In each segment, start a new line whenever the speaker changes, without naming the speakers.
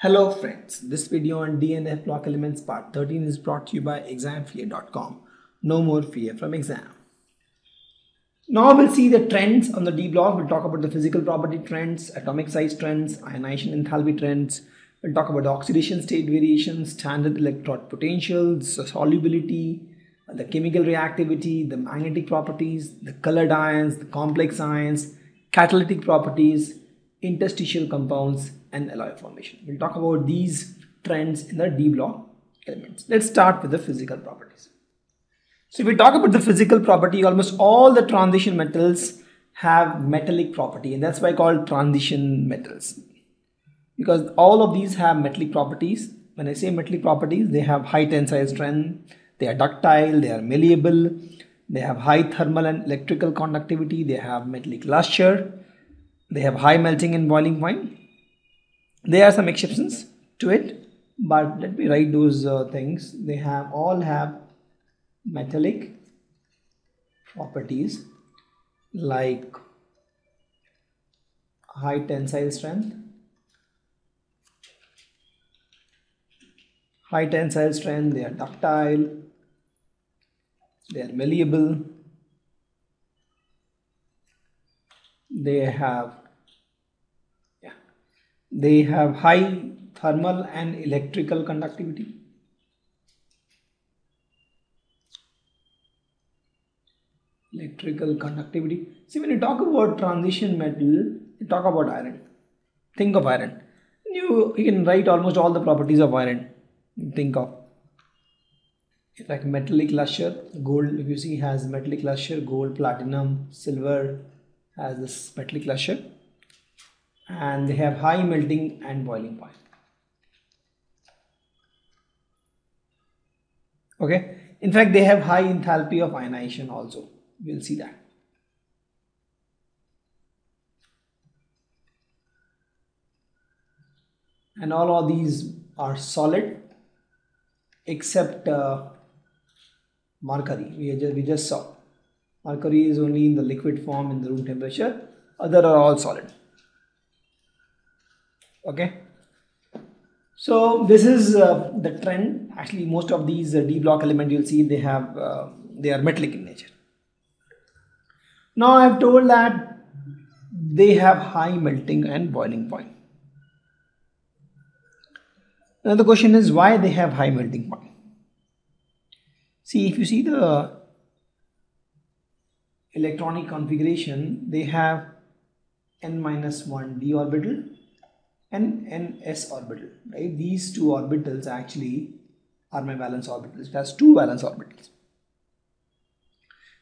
Hello friends, this video on DNF block elements part 13 is brought to you by examfear.com. No more fear from exam. Now we'll see the trends on the D block. We'll talk about the physical property trends, atomic size trends, ionization enthalpy trends. We'll talk about the oxidation state variations, standard electrode potentials, solubility, the chemical reactivity, the magnetic properties, the colored ions, the complex ions, catalytic properties, interstitial compounds, and alloy formation. We'll talk about these trends in the D block elements. Let's start with the physical properties. So if we talk about the physical property, almost all the transition metals have metallic property, and that's why called transition metals, because all of these have metallic properties. When I say metallic properties, they have high tensile strength, they are ductile, they are malleable, they have high thermal and electrical conductivity, they have metallic luster, they have high melting and boiling point. There are some exceptions to it, but let me write those things. They all have metallic properties like high tensile strength, they are ductile, they are malleable, they have high thermal and electrical conductivity. See, when you talk about transition metal, you talk about iron. Think of iron. You can write almost all the properties of iron. Think of it's like metallic luster. Gold, if you see, has metallic luster. Gold, platinum, silver has this metallic luster. And they have high melting and boiling point. Okay, in fact they have high enthalpy of ionization also. We'll see that. And all of these are solid except mercury. We just saw mercury is only in the liquid form in the room temperature. Other are all solid. Okay, so this is the trend. Actually, most of these D block element you'll see they are metallic in nature. Now I have told that they have high melting and boiling point. Now the question is why they have high melting point. See, if you see the electronic configuration, they have n-1 d orbital and ns orbital, right? These two orbitals actually are my valence orbitals. It has two valence orbitals.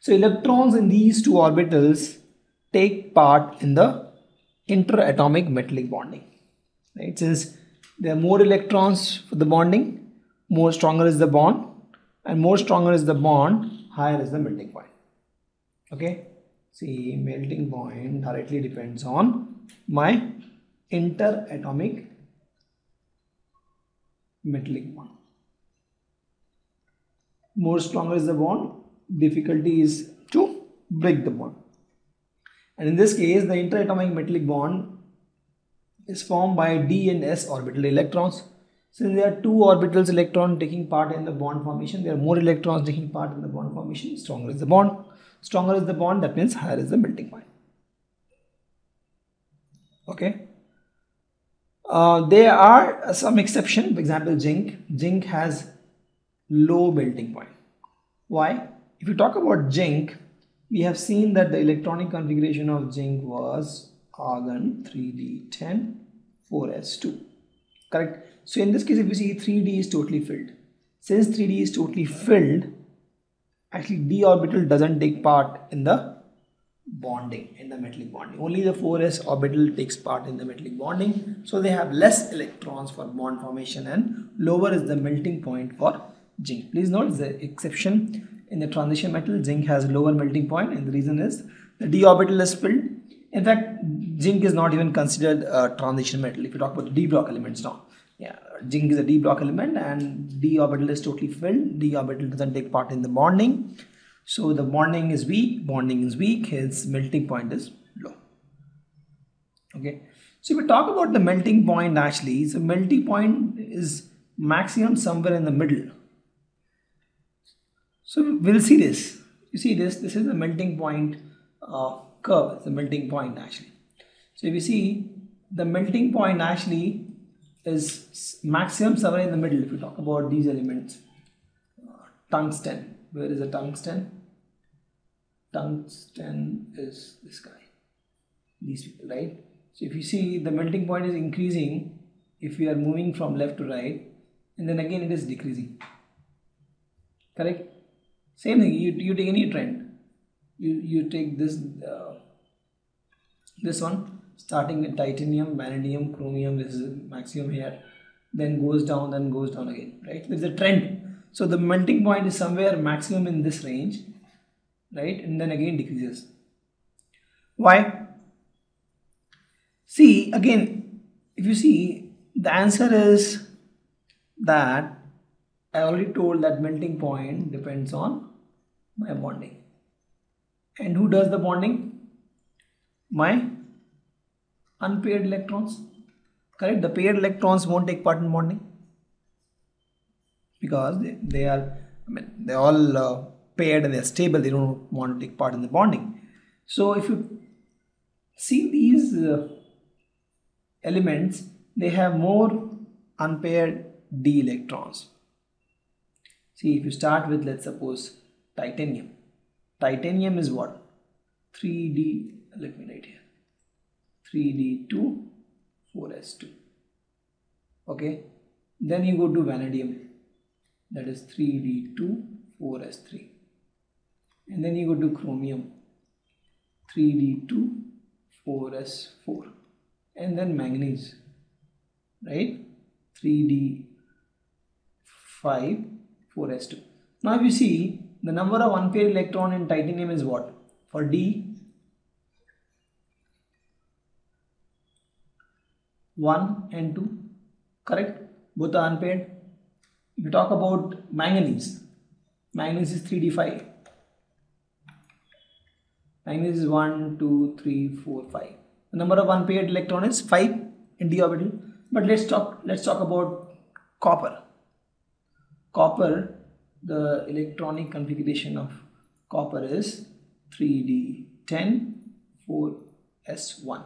So electrons in these two orbitals take part in the interatomic metallic bonding, right? Since there are more electrons for the bonding, more stronger is the bond, and more stronger is the bond, higher is the melting point. Okay, see, melting point directly depends on my interatomic metallic bond. More stronger is the bond, difficulty is to break the bond. And in this case, the interatomic metallic bond is formed by d and s orbital electrons. Since there are two orbitals electron taking part in the bond formation, there are more electrons taking part in the bond formation. Stronger is the bond. Stronger is the bond, that means higher is the melting point. Okay. There are some exceptions. For example, zinc. Zinc has low melting point. Why? If you talk about zinc, we have seen that the electronic configuration of zinc was argon 3d10 4s2. Correct? So in this case, if you see 3d is totally filled. Since 3d is totally filled, actually d orbital doesn't take part in the bonding, in the metallic bonding. Only the 4s orbital takes part in the metallic bonding. So they have less electrons for bond formation and lower is the melting point for zinc. Please note the exception in the transition metal, zinc has lower melting point, and the reason is the d orbital is filled. In fact, zinc is not even considered a transition metal if you talk about the D block elements now. Yeah, zinc is a D block element and d orbital is totally filled. D orbital doesn't take part in the bonding. So the bonding is weak, hence melting point is low. Okay, So if we talk about the melting point, actually, so melting point is maximum somewhere in the middle. So we'll see this. You see this is the melting point curve. It's the melting point actually. So if you see, the melting point actually is maximum somewhere in the middle. If we talk about these elements, tungsten, where is the tungsten? Tungsten is this guy, these people, right? So if you see, the melting point is increasing if we are moving from left to right, and then again it is decreasing. Correct? Same thing, you take any trend, you take this this one, starting with titanium, vanadium, chromium, this is maximum here, then goes down again, right? There's a trend. So the melting point is somewhere maximum in this range, right? And then again decreases. Why? See, again, if you see, the answer is that I already told that melting point depends on my bonding. And who does the bonding? My unpaired electrons. Correct? The paired electrons won't take part in bonding because they are, they're all paired and they're stable. They don't want to take part in the bonding. So if you see these elements, they have more unpaired d electrons. See, if you start with, let's suppose, titanium. Titanium is what? 3d, let me write here, 3d2, 4s2. Okay, then you go to vanadium, that is 3d2, 4s3. And then you go to chromium, 3d2, 4s4. And then manganese, right? 3d5, 4s2. Now if you see, the number of unpaired electron in titanium is what? For D, 1 and 2, correct? Both are unpaired. If you talk about manganese, manganese is 3d5. Manganese is 1, 2, 3, 4, 5. The number of unpaired electron is 5 in d orbital. But let's talk about copper. Copper, the electronic configuration of copper is 3d10, 4s1.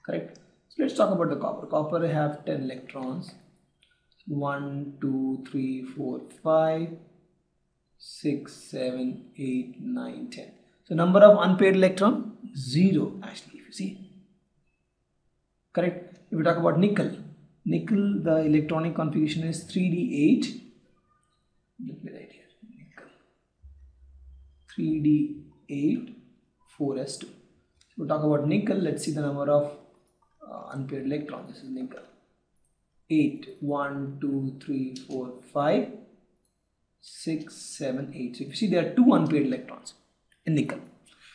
Correct? So let's talk about the copper. Copper have 10 electrons. 1, 2, 3, 4, 5, 6, 7, 8, 9, 10. So number of unpaired electron, 0 actually, if you see. Correct? If we talk about nickel, the electronic configuration is 3d8. Let me write here, nickel, 3d8, 4s2. So we talk about nickel, let's see the number of unpaired electrons. This is nickel. 8, 1, 2, 3, 4, 5, 6, 7, 8. So if you see, there are 2 unpaired electrons in nickel.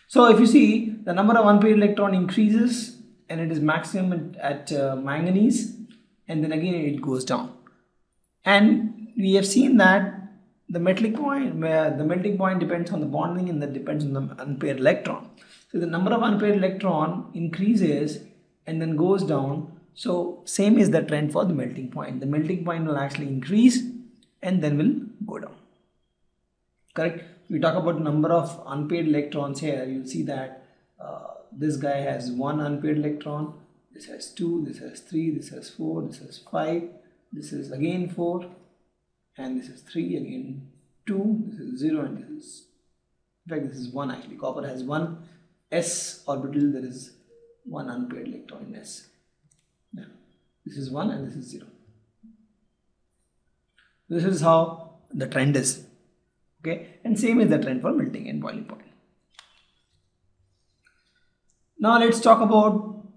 So if you see, the number of unpaired electron increases and it is maximum at manganese, and then again it goes down. And we have seen that the melting point depends on the bonding, and that depends on the unpaired electron. So the number of unpaired electron increases and then goes down. So same is the trend for the melting point. The melting point will actually increase and then will go down. Correct? We talk about number of unpaired electrons here. You'll see that this guy has 1 unpaired electron, this has 2, this has 3, this has 4, this has 5, this is again 4, and this is 3, again 2, this is 0, and this is, in fact, this is 1 actually. Copper has 1 s orbital, there is 1 unpaired electron in s. Yeah. This is 1 and this is 0. This is how the trend is. Okay, and same is the trend for melting and boiling point. Now let's talk about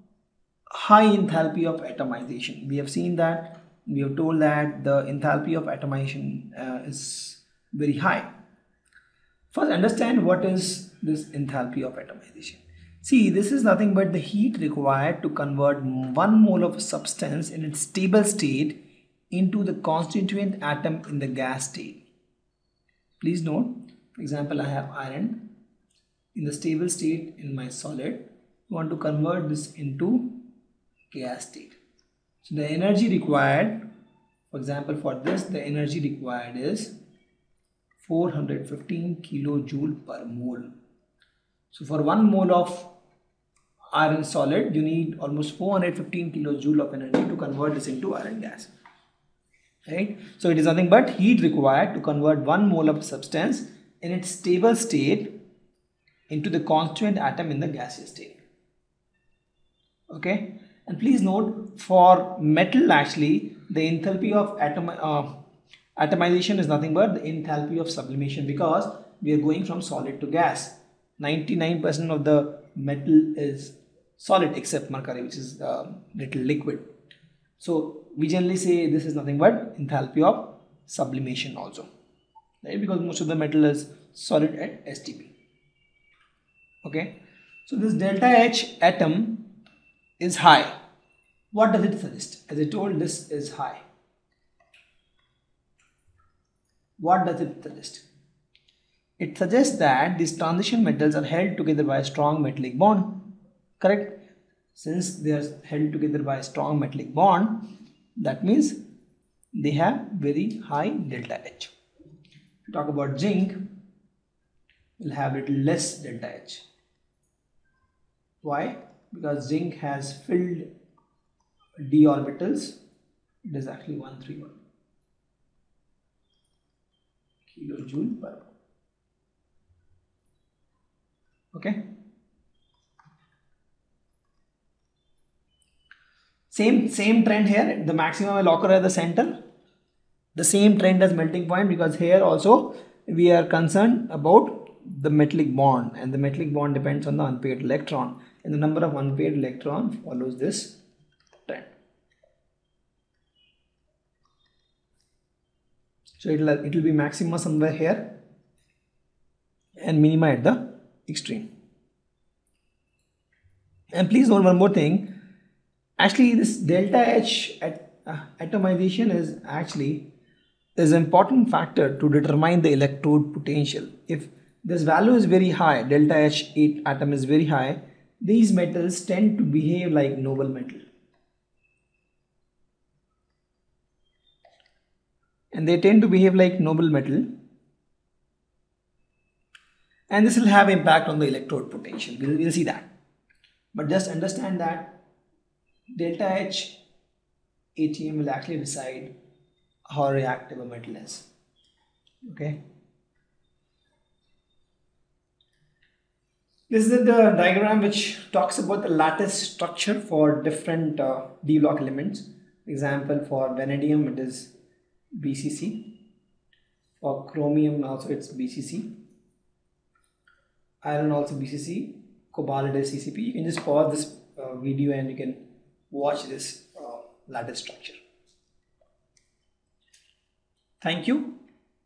high enthalpy of atomization. We have seen that, we have told that the enthalpy of atomization is very high. First, understand what is this enthalpy of atomization. See, this is nothing but the heat required to convert 1 mole of a substance in its stable state into the constituent atom in the gas state. Please note, for example, I have iron in the stable state in my solid. I want to convert this into gas state. So the energy required, for example, for this, the energy required is 415 kilojoule per mole. So for 1 mole of iron solid, you need almost 415 kilojoule of energy to convert this into iron gas. Right? So it is nothing but heat required to convert 1 mole of substance in its stable state into the constituent atom in the gaseous state. Okay, and please note, for metal actually the enthalpy of atomization is nothing but the enthalpy of sublimation, because we are going from solid to gas. 99% of the metal is solid except mercury, which is little liquid. So we generally say this is nothing but enthalpy of sublimation also, right? Because most of the metal is solid at STP. Okay, so this delta H atom is high. What does it suggest? As I told, this is high. What does it suggest? It suggests that these transition metals are held together by a strong metallic bond. Correct? Since they are held together by a strong metallic bond, that means they have very high delta H. If we talk about zinc, we'll have little less delta H. Why? Because zinc has filled d orbitals. It is actually 131 kilojoule per mole. Okay. Same trend here. The maximum will occur at the center. The same trend as melting point, because here also we are concerned about the metallic bond, and the metallic bond depends on the unpaired electron, and the number of unpaired electron follows this trend. So it will be maxima somewhere here and minima at the extreme. And please note one more thing. Actually, this delta H atomization is actually an important factor to determine the electrode potential. If this value is very high, delta H atom is very high, these metals tend to behave like noble metal. And they tend to behave like noble metal. And this will have impact on the electrode potential. We'll see that. But just understand that delta H ATM will actually decide how reactive a metal is. Okay. This is the diagram which talks about the lattice structure for different D block elements. Example, for vanadium it is BCC. For chromium also it's BCC. Iron also BCC. Cobalt it is CCP. You can just pause this video and you can watch this lattice structure.
Thank you.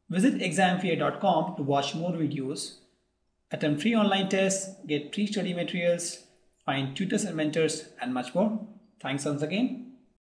Visit examfear.com to watch more videos, attempt free online tests, get free study materials, find tutors and mentors, and much more. Thanks once again.